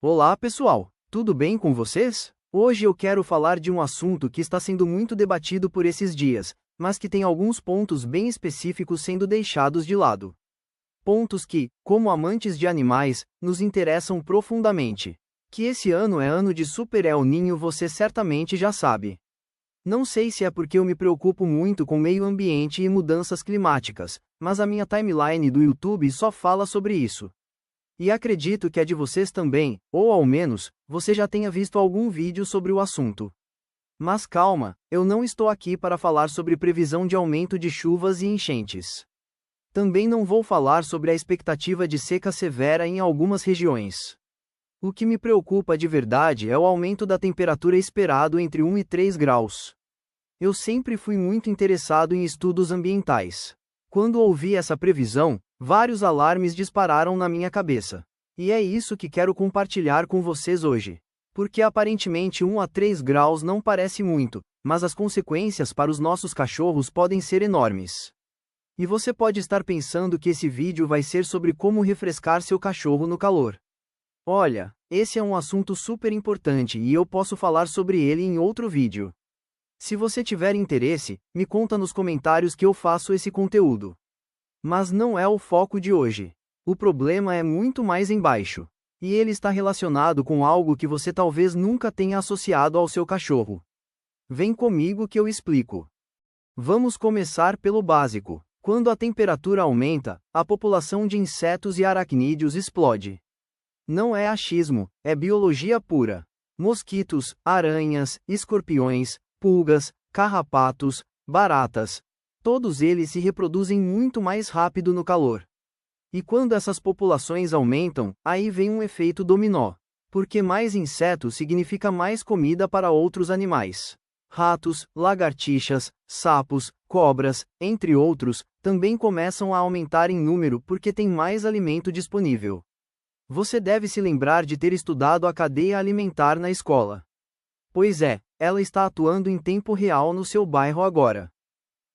Olá pessoal, tudo bem com vocês? Hoje eu quero falar de um assunto que está sendo muito debatido por esses dias, mas que tem alguns pontos bem específicos sendo deixados de lado. Pontos que, como amantes de animais, nos interessam profundamente. Que esse ano é ano de Super El Niño você certamente já sabe. Não sei se é porque eu me preocupo muito com meio ambiente e mudanças climáticas, mas a minha timeline do YouTube só fala sobre isso. E acredito que a de vocês também, ou ao menos, você já tenha visto algum vídeo sobre o assunto. Mas calma, eu não estou aqui para falar sobre previsão de aumento de chuvas e enchentes. Também não vou falar sobre a expectativa de seca severa em algumas regiões. O que me preocupa de verdade é o aumento da temperatura esperado entre 1 e 3 graus. Eu sempre fui muito interessado em estudos ambientais. Quando ouvi essa previsão, vários alarmes dispararam na minha cabeça. E é isso que quero compartilhar com vocês hoje. Porque aparentemente 1 a 3 graus não parece muito, mas as consequências para os nossos cachorros podem ser enormes. E você pode estar pensando que esse vídeo vai ser sobre como refrescar seu cachorro no calor. Olha, esse é um assunto super importante e eu posso falar sobre ele em outro vídeo. Se você tiver interesse, me conta nos comentários que eu faço esse conteúdo. Mas não é o foco de hoje. O problema é muito mais embaixo. E ele está relacionado com algo que você talvez nunca tenha associado ao seu cachorro. Vem comigo que eu explico. Vamos começar pelo básico. Quando a temperatura aumenta, a população de insetos e aracnídeos explode. Não é achismo, é biologia pura. Mosquitos, aranhas, escorpiões, pulgas, carrapatos, baratas. Todos eles se reproduzem muito mais rápido no calor. E quando essas populações aumentam, aí vem um efeito dominó. Porque mais insetos significa mais comida para outros animais. Ratos, lagartixas, sapos, cobras, entre outros, também começam a aumentar em número porque tem mais alimento disponível. Você deve se lembrar de ter estudado a cadeia alimentar na escola. Pois é, ela está atuando em tempo real no seu bairro agora.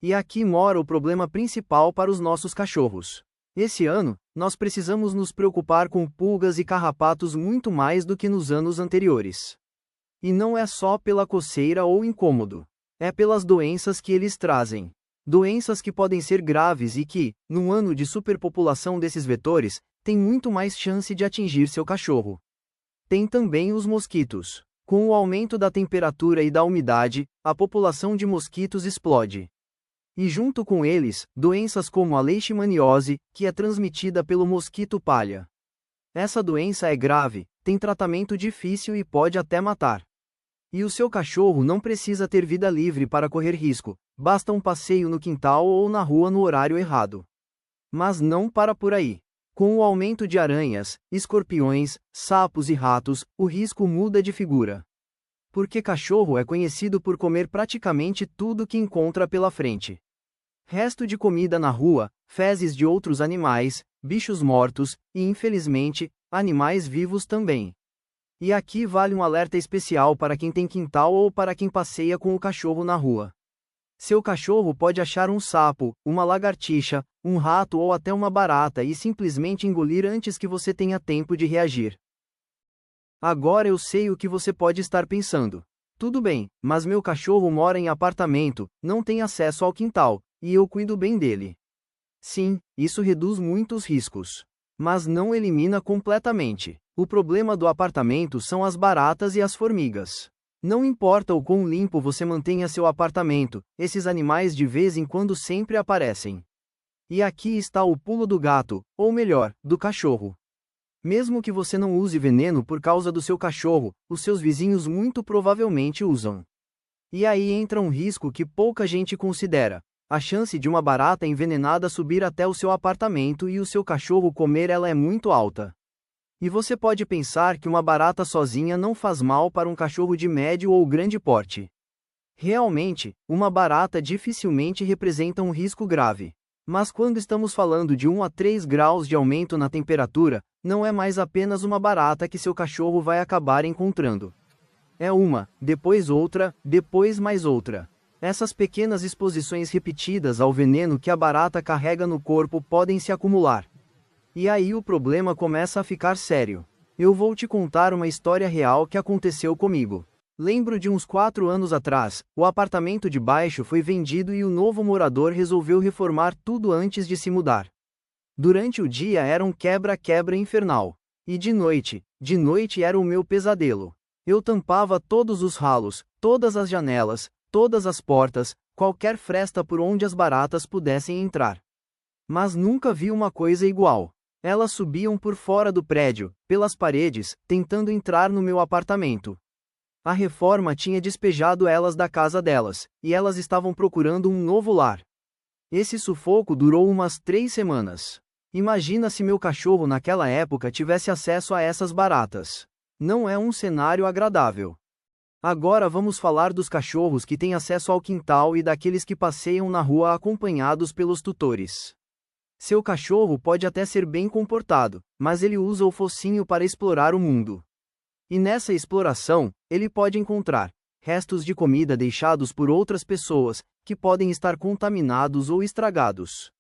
E aqui mora o problema principal para os nossos cachorros. Esse ano, nós precisamos nos preocupar com pulgas e carrapatos muito mais do que nos anos anteriores. E não é só pela coceira ou incômodo. É pelas doenças que eles trazem. Doenças que podem ser graves e que, num ano de superpopulação desses vetores, tem muito mais chance de atingir seu cachorro. Tem também os mosquitos. Com o aumento da temperatura e da umidade, a população de mosquitos explode. E junto com eles, doenças como a leishmaniose, que é transmitida pelo mosquito palha. Essa doença é grave, tem tratamento difícil e pode até matar. E o seu cachorro não precisa ter vida livre para correr risco, basta um passeio no quintal ou na rua no horário errado. Mas não para por aí. Com o aumento de aranhas, escorpiões, sapos e ratos, o risco muda de figura. Porque cachorro é conhecido por comer praticamente tudo que encontra pela frente. Resto de comida na rua, fezes de outros animais, bichos mortos, e infelizmente, animais vivos também. E aqui vale um alerta especial para quem tem quintal ou para quem passeia com o cachorro na rua. Seu cachorro pode achar um sapo, uma lagartixa, um rato ou até uma barata e simplesmente engolir antes que você tenha tempo de reagir. Agora eu sei o que você pode estar pensando. Tudo bem, mas meu cachorro mora em apartamento, não tem acesso ao quintal, e eu cuido bem dele. Sim, isso reduz muitos riscos. Mas não elimina completamente. O problema do apartamento são as baratas e as formigas. Não importa o quão limpo você mantenha seu apartamento, esses animais de vez em quando sempre aparecem. E aqui está o pulo do gato, ou melhor, do cachorro. Mesmo que você não use veneno por causa do seu cachorro, os seus vizinhos muito provavelmente usam. E aí entra um risco que pouca gente considera: a chance de uma barata envenenada subir até o seu apartamento e o seu cachorro comer ela é muito alta. E você pode pensar que uma barata sozinha não faz mal para um cachorro de médio ou grande porte. Realmente, uma barata dificilmente representa um risco grave. Mas quando estamos falando de 1 a 3 graus de aumento na temperatura, não é mais apenas uma barata que seu cachorro vai acabar encontrando. É uma, depois outra, depois mais outra. Essas pequenas exposições repetidas ao veneno que a barata carrega no corpo podem se acumular. E aí o problema começa a ficar sério. Eu vou te contar uma história real que aconteceu comigo. Lembro de uns 4 anos atrás, o apartamento de baixo foi vendido e o novo morador resolveu reformar tudo antes de se mudar. Durante o dia era um quebra-quebra infernal. E de noite era o meu pesadelo. Eu tampava todos os ralos, todas as janelas, todas as portas, qualquer fresta por onde as baratas pudessem entrar. Mas nunca vi uma coisa igual. Elas subiam por fora do prédio, pelas paredes, tentando entrar no meu apartamento. A reforma tinha despejado elas da casa delas, e elas estavam procurando um novo lar. Esse sufoco durou umas 3 semanas. Imagina se meu cachorro naquela época tivesse acesso a essas baratas. Não é um cenário agradável. Agora vamos falar dos cachorros que têm acesso ao quintal e daqueles que passeiam na rua acompanhados pelos tutores. Seu cachorro pode até ser bem comportado, mas ele usa o focinho para explorar o mundo. E nessa exploração, ele pode encontrar restos de comida deixados por outras pessoas, que podem estar contaminados ou estragados.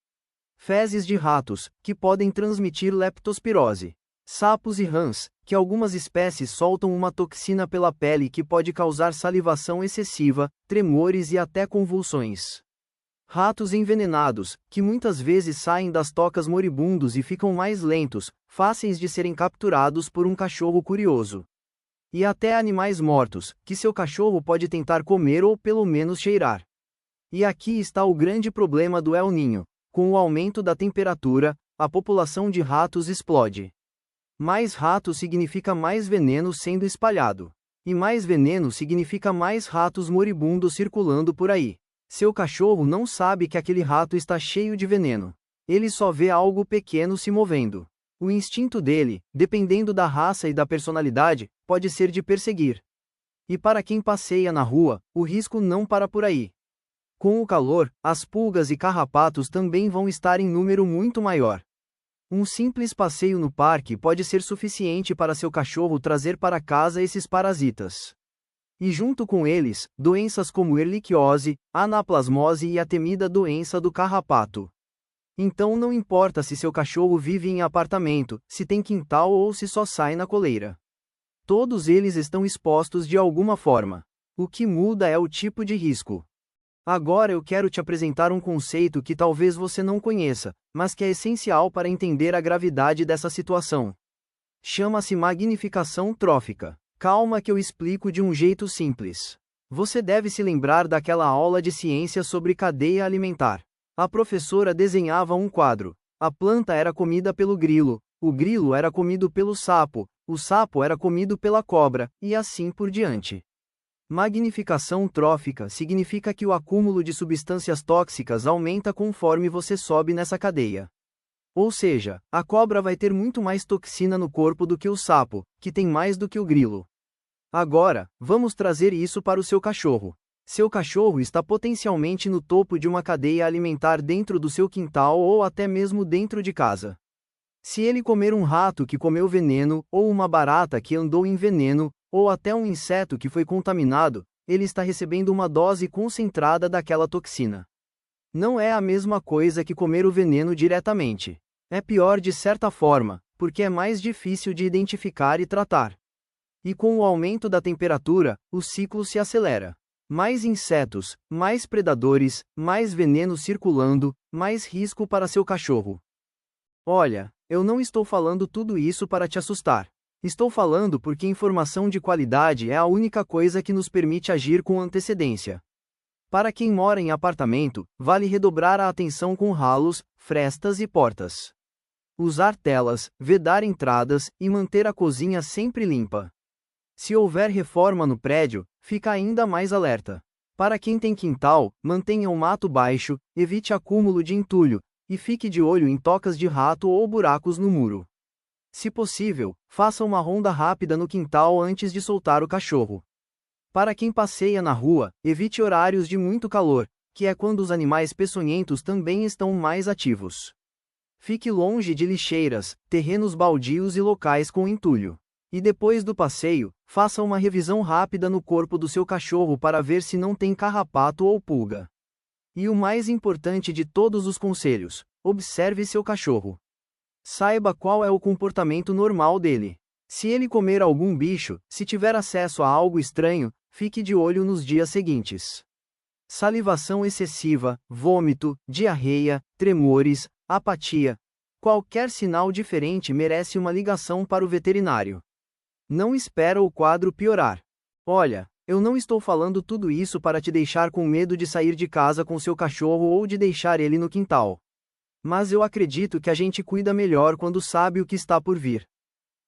Fezes de ratos, que podem transmitir leptospirose. Sapos e rãs, que algumas espécies soltam uma toxina pela pele que pode causar salivação excessiva, tremores e até convulsões. Ratos envenenados, que muitas vezes saem das tocas moribundos e ficam mais lentos, fáceis de serem capturados por um cachorro curioso. E até animais mortos, que seu cachorro pode tentar comer ou pelo menos cheirar. E aqui está o grande problema do El Niño. Com o aumento da temperatura, a população de ratos explode. Mais ratos significa mais veneno sendo espalhado. E mais veneno significa mais ratos moribundos circulando por aí. Seu cachorro não sabe que aquele rato está cheio de veneno. Ele só vê algo pequeno se movendo. O instinto dele, dependendo da raça e da personalidade, pode ser de perseguir. E para quem passeia na rua, o risco não para por aí. Com o calor, as pulgas e carrapatos também vão estar em número muito maior. Um simples passeio no parque pode ser suficiente para seu cachorro trazer para casa esses parasitas. E junto com eles, doenças como erliquiose, anaplasmose e a temida doença do carrapato. Então não importa se seu cachorro vive em apartamento, se tem quintal ou se só sai na coleira. Todos eles estão expostos de alguma forma. O que muda é o tipo de risco. Agora eu quero te apresentar um conceito que talvez você não conheça, mas que é essencial para entender a gravidade dessa situação. Chama-se magnificação trófica. Calma que eu explico de um jeito simples. Você deve se lembrar daquela aula de ciência sobre cadeia alimentar. A professora desenhava um quadro. A planta era comida pelo grilo, o grilo era comido pelo sapo, o sapo era comido pela cobra, e assim por diante. Magnificação trófica significa que o acúmulo de substâncias tóxicas aumenta conforme você sobe nessa cadeia. Ou seja, a cobra vai ter muito mais toxina no corpo do que o sapo, que tem mais do que o grilo. Agora, vamos trazer isso para o seu cachorro. Seu cachorro está potencialmente no topo de uma cadeia alimentar dentro do seu quintal ou até mesmo dentro de casa. Se ele comer um rato que comeu veneno, ou uma barata que andou em veneno, ou até um inseto que foi contaminado, ele está recebendo uma dose concentrada daquela toxina. Não é a mesma coisa que comer o veneno diretamente. É pior de certa forma, porque é mais difícil de identificar e tratar. E com o aumento da temperatura, o ciclo se acelera. Mais insetos, mais predadores, mais veneno circulando, mais risco para seu cachorro. Olha, eu não estou falando tudo isso para te assustar. Estou falando porque informação de qualidade é a única coisa que nos permite agir com antecedência. Para quem mora em apartamento, vale redobrar a atenção com ralos, frestas e portas. Usar telas, vedar entradas e manter a cozinha sempre limpa. Se houver reforma no prédio, fica ainda mais alerta. Para quem tem quintal, mantenha o mato baixo, evite acúmulo de entulho, e fique de olho em tocas de rato ou buracos no muro. Se possível, faça uma ronda rápida no quintal antes de soltar o cachorro. Para quem passeia na rua, evite horários de muito calor, que é quando os animais peçonhentos também estão mais ativos. Fique longe de lixeiras, terrenos baldios e locais com entulho. E depois do passeio, faça uma revisão rápida no corpo do seu cachorro para ver se não tem carrapato ou pulga. E o mais importante de todos os conselhos, observe seu cachorro. Saiba qual é o comportamento normal dele. Se ele comer algum bicho, se tiver acesso a algo estranho, fique de olho nos dias seguintes. Salivação excessiva, vômito, diarreia, tremores, apatia. Qualquer sinal diferente merece uma ligação para o veterinário. Não espera o quadro piorar. Olha, eu não estou falando tudo isso para te deixar com medo de sair de casa com seu cachorro ou de deixar ele no quintal. Mas eu acredito que a gente cuida melhor quando sabe o que está por vir.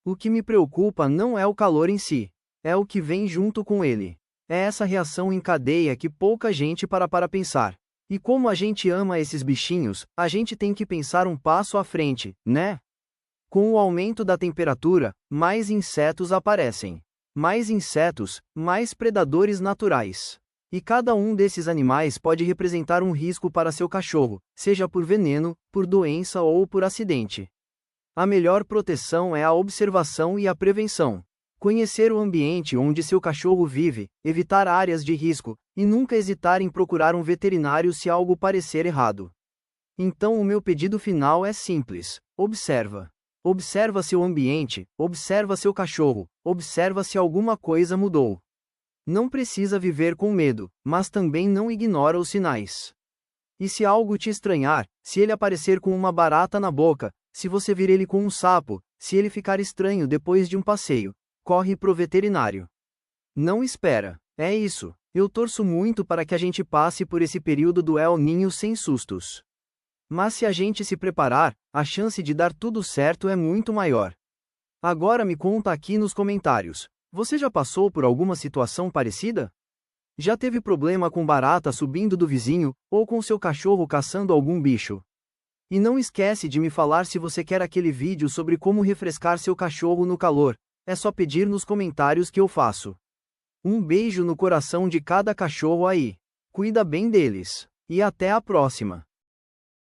O que me preocupa não é o calor em si, é o que vem junto com ele. É essa reação em cadeia que pouca gente para pensar. E como a gente ama esses bichinhos, a gente tem que pensar um passo à frente, né? Com o aumento da temperatura, mais insetos aparecem. Mais insetos, mais predadores naturais. E cada um desses animais pode representar um risco para seu cachorro, seja por veneno, por doença ou por acidente. A melhor proteção é a observação e a prevenção. Conhecer o ambiente onde seu cachorro vive, evitar áreas de risco, e nunca hesitar em procurar um veterinário se algo parecer errado. Então o meu pedido final é simples: observa. Observa seu ambiente, observa seu cachorro, observa se alguma coisa mudou. Não precisa viver com medo, mas também não ignora os sinais. E se algo te estranhar, se ele aparecer com uma barata na boca, se você vir ele com um sapo, se ele ficar estranho depois de um passeio, corre pro veterinário. Não espera. É isso. Eu torço muito para que a gente passe por esse período do El Niño sem sustos. Mas se a gente se preparar, a chance de dar tudo certo é muito maior. Agora me conta aqui nos comentários. Você já passou por alguma situação parecida? Já teve problema com barata subindo do vizinho, ou com seu cachorro caçando algum bicho? E não esquece de me falar se você quer aquele vídeo sobre como refrescar seu cachorro no calor. É só pedir nos comentários que eu faço. Um beijo no coração de cada cachorro aí. Cuida bem deles. E até a próxima.